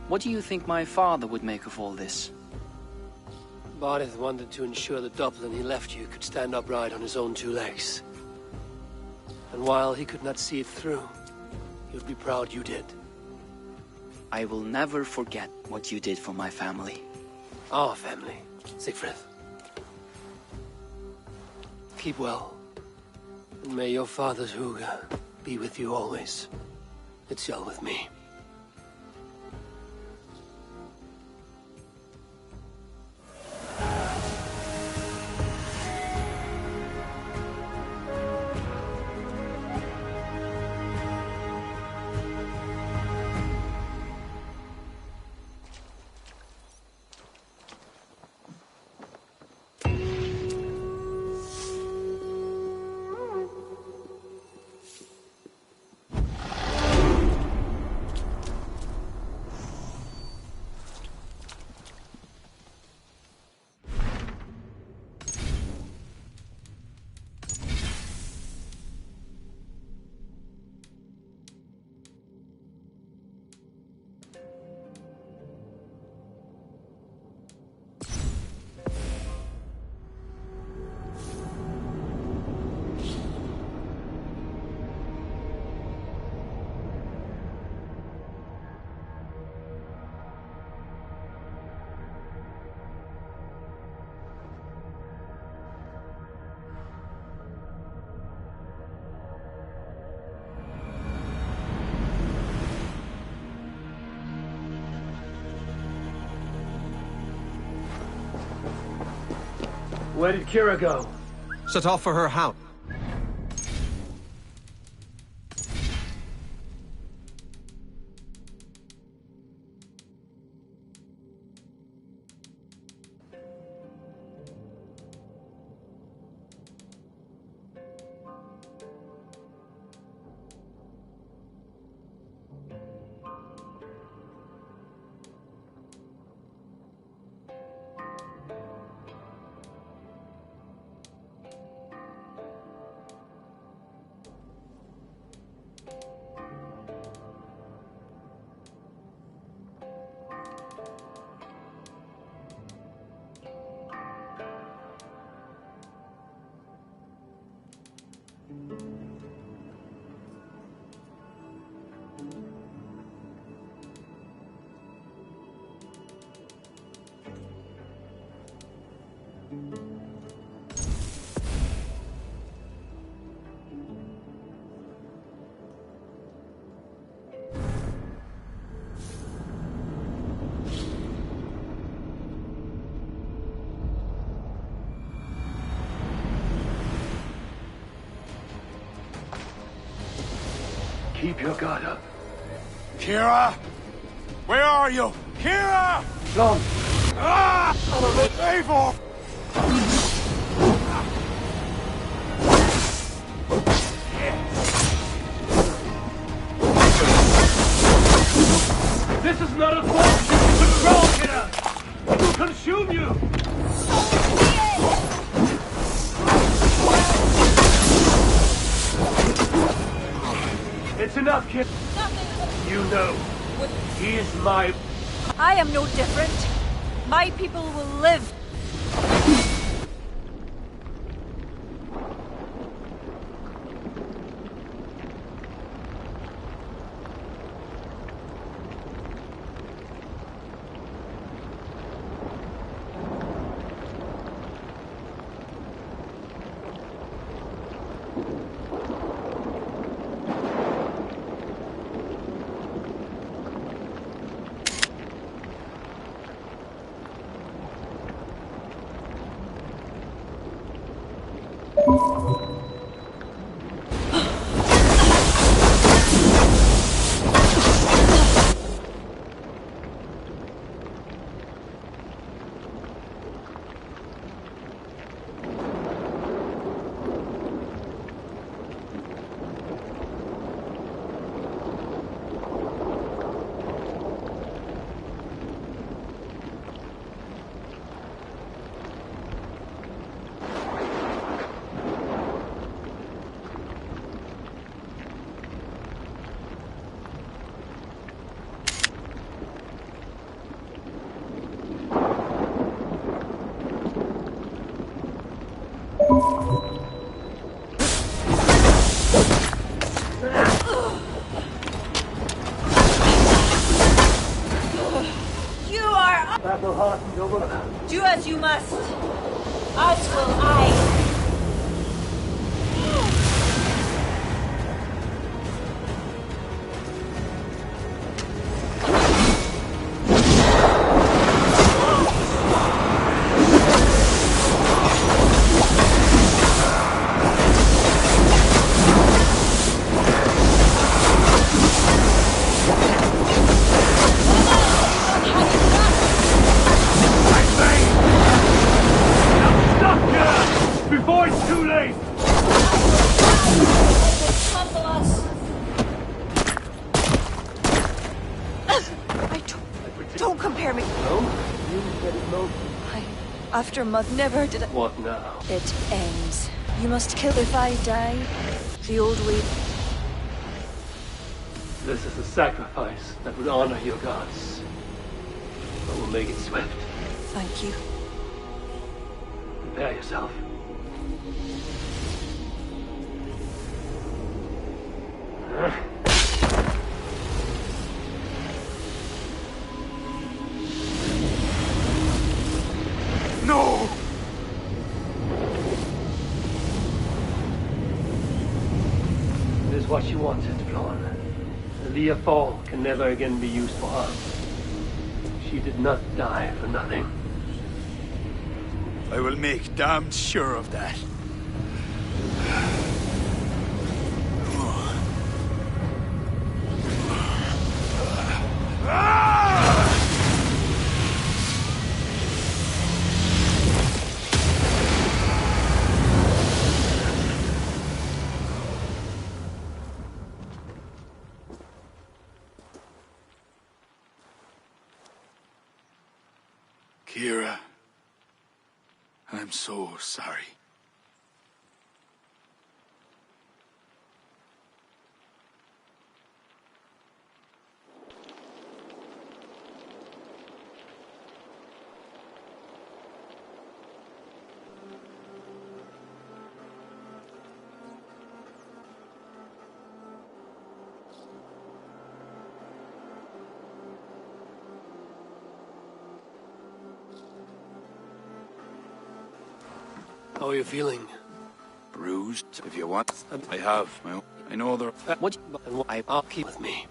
What do you think my father would make of all this? Barneth wanted to ensure the Dublin he left you could stand upright on his own two legs. And while he could not see it through, he would be proud you did. I will never forget what you did for my family. Our family, Sigfrid. Keep well. And may your father's Huga be with you always. It shall with me. Where did Kira go? Set off for her house. Keep your guard up. Kira! Where are you? Kira! Gone. Ah! Eivor! This is not a force! This is control, Kira! It will consume you! It's enough, kid. You know, he is my... I am no different. My people will live. Do as you must. As will I. After Mother, never did I... What now? It ends. You must kill if I die. The old way. This is a sacrifice that would honor your gods. But will make it swift. Thank you. Prepare yourself. No! It is what you wanted, Vlorn. Leah Fall can never again be used for harm. She did not die for nothing. I will make damned sure of that. Kira, I'm so sorry. How are you feeling? Bruised, if you want. I have. I know there. What? I'll keep with me.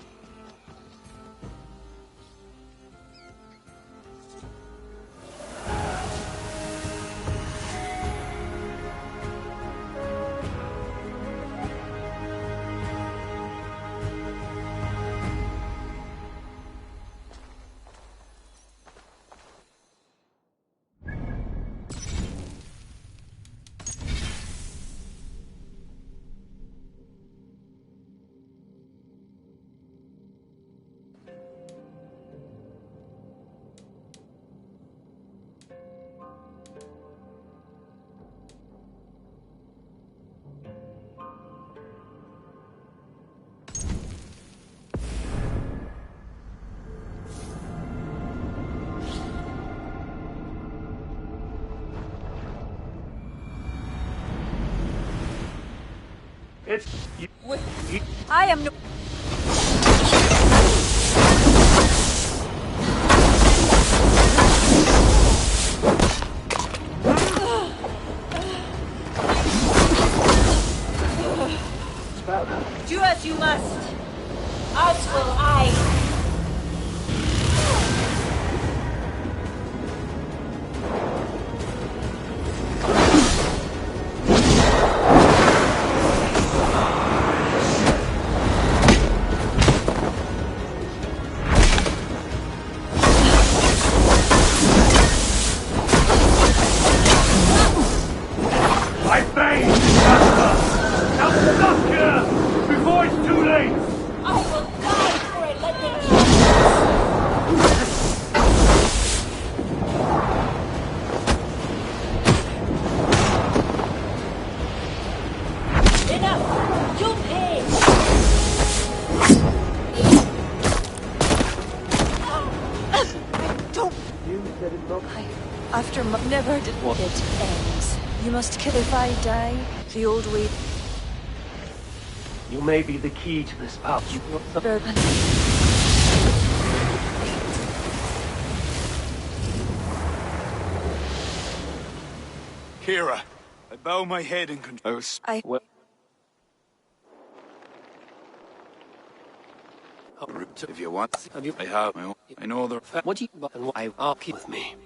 It's you. I am no. Do as you must. As will I. After never did it ends. You must kill if I die. The old way. You may be the key to this power. Kira, I bow my head in control. If you want, I have. I know there. What? I'll keep with me.